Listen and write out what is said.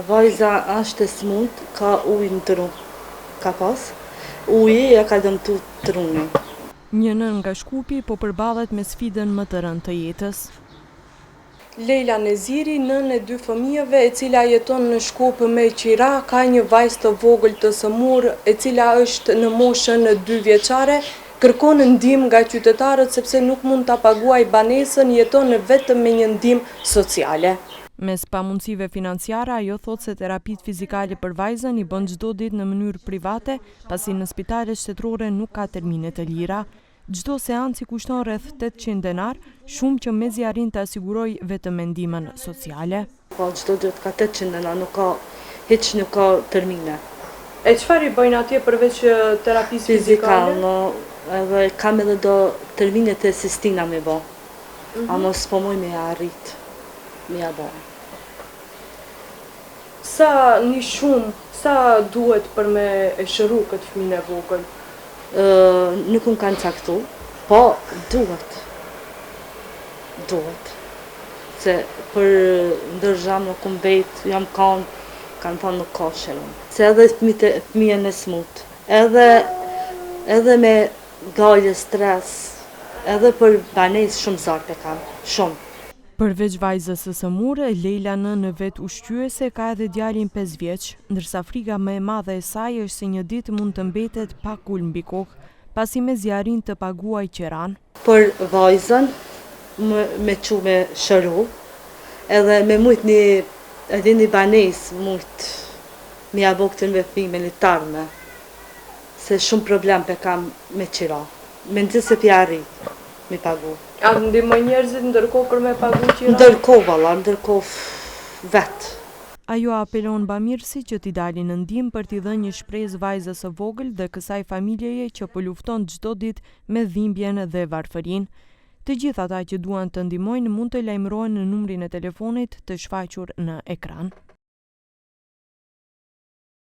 vajza është e smut, ka ujë në tru, ka pas. Uji ja ka dëmtu trunin. Një nën nga Shkupi po përballet me sfidën më të rëndë të jetës. Lejla Neziri, nën e 2 fëmijëve, e cila jeton në Shkup me qira, ka një vajzë të vogël të sëmur, e cila është në moshën 2 vjeçare, kërkon ndihmë nga qytetarët sepse nuk mund ta paguajë banesën, jeton vetëm me një ndihmë sociale. Mes pamundësive financiare, ajo thotë se terapitë fizikale për vajzën i bën çdo ditë në mënyrë private, pasi në spitalet shtetërore nuk ka termine të lira. Çdo seancë i kushton rreth 800 denar, shumë që mezi arrin të asigurojë vetëm ndihmën sociale. Po çdo ditë ka 800 denar, nuk ka termine. E çfarë i bëjnë atje përveç terapisë fizikale? Edhe kam edhe do terminet e Sistina me bë. Ama s'po moj me arrit. Me ja bë. Sa duhet për me e shëru këtë fëmijën e vogël? Nuk unë kanë caktu, po duhet. Se për ndërxham nuk unë bejt, jam kanë thonë nuk ka shërum. Se edhe fëmijën e smut, edhe me gajë stres, edhe për banesë shumë zartë e kanë, shumë. Përveç vajzës së sëmur, Lejla në vet ushqyese ka edhe djalin 5 vjeç, ndërsa frika më e madhe e saj është se një ditë mund të mbetet pa ul mbi kokë, pasi mezi arrin të paguajë qiran. Për vajzën me çu me shëru, edhe me mujt një banesë mujt me ja bë këtë veprim militarme, se shumë problem pe kam me qira. Mendoj se pi arrit me pagu. A ndihmoj njerëzit ndërkohë për me pagu qiran? Ndërkohë vetë. Ajo apelon bamirësi që t'i dalin në ndihmë për t'i dhënë një shpresë vajzës së vogël dhe kësaj familjeje që po lufton çdo ditë me dhimbjen dhe varfërinë. Të gjithë ata që duan të ndihmojnë mund të lajmërohen në numrin e telefonit të shfaqur në ekran.